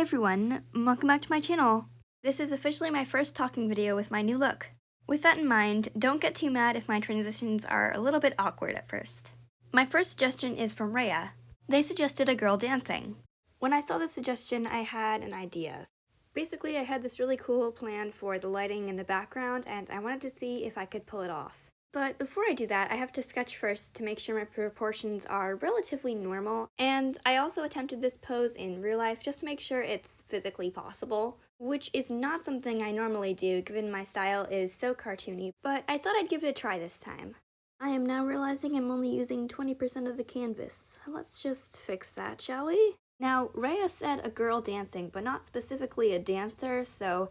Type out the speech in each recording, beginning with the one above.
everyone, welcome back to my channel. This is officially my first talking video with my new look. With that in mind, don't get too mad if my transitions are a little bit awkward at first. My first suggestion is from Raya. They suggested a girl dancing. When I saw the suggestion, I had an idea. Basically, I had this really cool plan for the lighting in the background, and I wanted to see if I could pull it off. But before I do that, I have to sketch first to make sure my proportions are relatively normal, and I also attempted this pose in real life just to make sure it's physically possible, which is not something I normally do given my style is so cartoony, but I thought I'd give it a try this time. I am now realizing I'm only using 20% of the canvas. Let's just fix that, shall we? Now, Raya said a girl dancing, but not specifically a dancer, so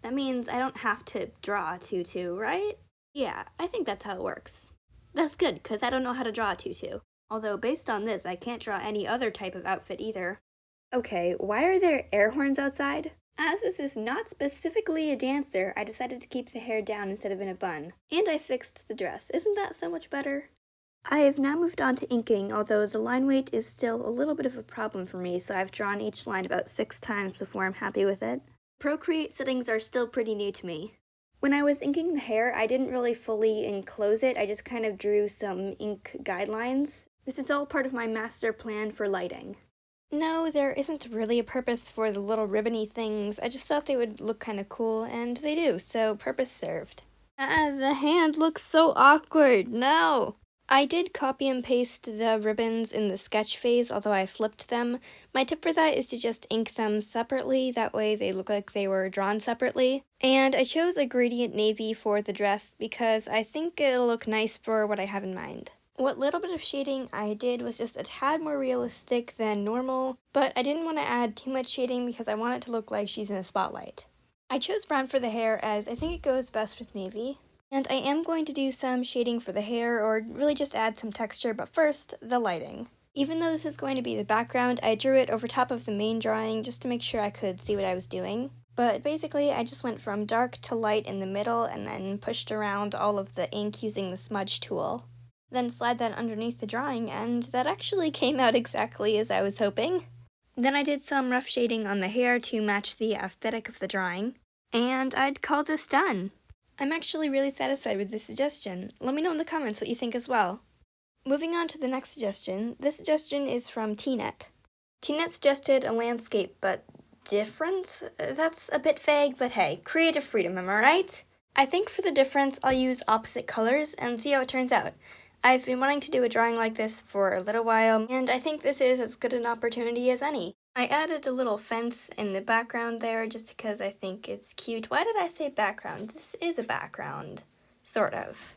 that means I don't have to draw a tutu, right? Yeah, I think that's how it works. That's good, because I don't know how to draw a tutu. Although, based on this, I can't draw any other type of outfit either. Okay, why are there air horns outside? As this is not specifically a dancer, I decided to keep the hair down instead of in a bun. And I fixed the dress. Isn't that so much better? I have now moved on to inking, although the line weight is still a little bit of a problem for me, so I've drawn each line about 6 times before I'm happy with it. Procreate settings are still pretty new to me. When I was inking the hair, I didn't really fully enclose it, I just kind of drew some ink guidelines. This is all part of my master plan for lighting. No, there isn't really a purpose for the little ribbony things, I just thought they would look kind of cool, and they do, so purpose served. The hand looks so awkward, no! I did copy and paste the ribbons in the sketch phase, although I flipped them. My tip for that is to just ink them separately, that way they look like they were drawn separately. And I chose a gradient navy for the dress because I think it'll look nice for what I have in mind. What little bit of shading I did was just a tad more realistic than normal, but I didn't want to add too much shading because I want it to look like she's in a spotlight. I chose brown for the hair as I think it goes best with navy. And I am going to do some shading for the hair, or really just add some texture, but first, the lighting. Even though this is going to be the background, I drew it over top of the main drawing just to make sure I could see what I was doing. But basically, I just went from dark to light in the middle and then pushed around all of the ink using the smudge tool. Then slide that underneath the drawing, and that actually came out exactly as I was hoping. Then I did some rough shading on the hair to match the aesthetic of the drawing, and I'd call this done. I'm actually really satisfied with this suggestion. Let me know in the comments what you think as well. Moving on to the next suggestion, this suggestion is from Tnet. Tnet suggested a landscape, but different? That's a bit vague, but hey, creative freedom, am I right? I think for the difference, I'll use opposite colors and see how it turns out. I've been wanting to do a drawing like this for a little while, and I think this is as good an opportunity as any. I added a little fence in the background there just because I think it's cute. Why did I say background? This is a background. Sort of.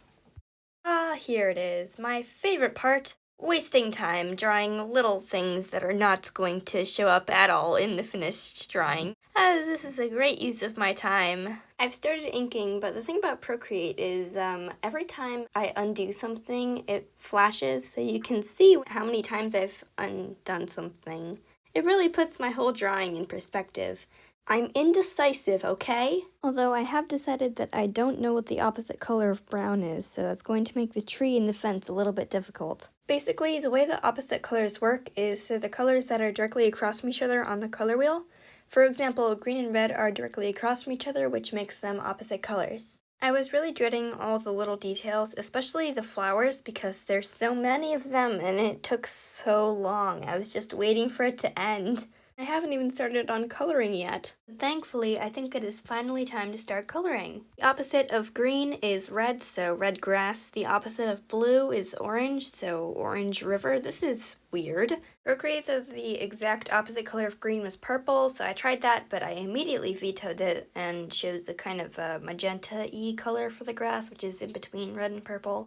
Ah, here it is. My favorite part. Wasting time drawing little things that are not going to show up at all in the finished drawing, as this is a great use of my time. I've started inking, but the thing about Procreate is every time I undo something, it flashes so you can see how many times I've undone something. It really puts my whole drawing in perspective. I'm indecisive, okay? Although I have decided that I don't know what the opposite color of brown is, so that's going to make the tree and the fence a little bit difficult. Basically, the way the opposite colors work is they're the colors that are directly across from each other on the color wheel. For example, green and red are directly across from each other, which makes them opposite colors. I was really dreading all the little details, especially the flowers, because there's so many of them and it took so long. I was just waiting for it to end. I haven't even started on coloring yet. Thankfully, I think it is finally time to start coloring. The opposite of green is red, so red grass. The opposite of blue is orange, so orange river. This is weird. Procreate said the exact opposite color of green was purple, so I tried that, but I immediately vetoed it and chose the kind of magenta-y color for the grass, which is in between red and purple.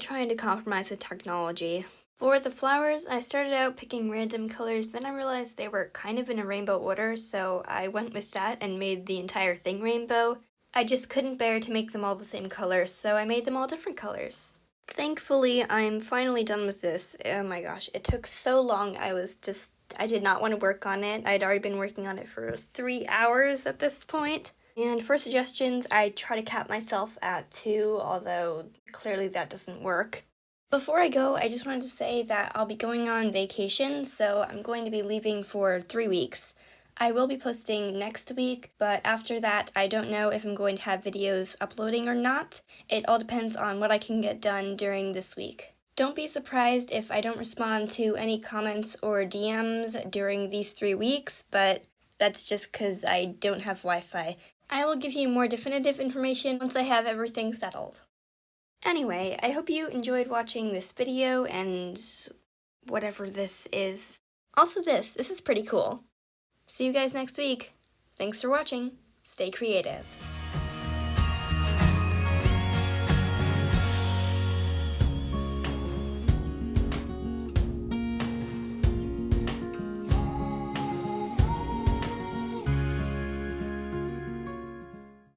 Trying to compromise with technology. For the flowers, I started out picking random colors, then I realized they were kind of in a rainbow order, so I went with that and made the entire thing rainbow. I just couldn't bear to make them all the same color, so I made them all different colors. Thankfully, I'm finally done with this. Oh my gosh, it took so long, I did not want to work on it. I'd already been working on it for 3 hours at this point. And for suggestions, I try to cap myself at 2, although clearly that doesn't work. Before I go, I just wanted to say that I'll be going on vacation, so I'm going to be leaving for 3 weeks. I will be posting next week, but after that, I don't know if I'm going to have videos uploading or not. It all depends on what I can get done during this week. Don't be surprised if I don't respond to any comments or DMs during these 3 weeks, but that's just because I don't have Wi-Fi. I will give you more definitive information once I have everything settled. Anyway, I hope you enjoyed watching this video and whatever this is. Also this is pretty cool. See you guys next week. Thanks for watching. Stay creative.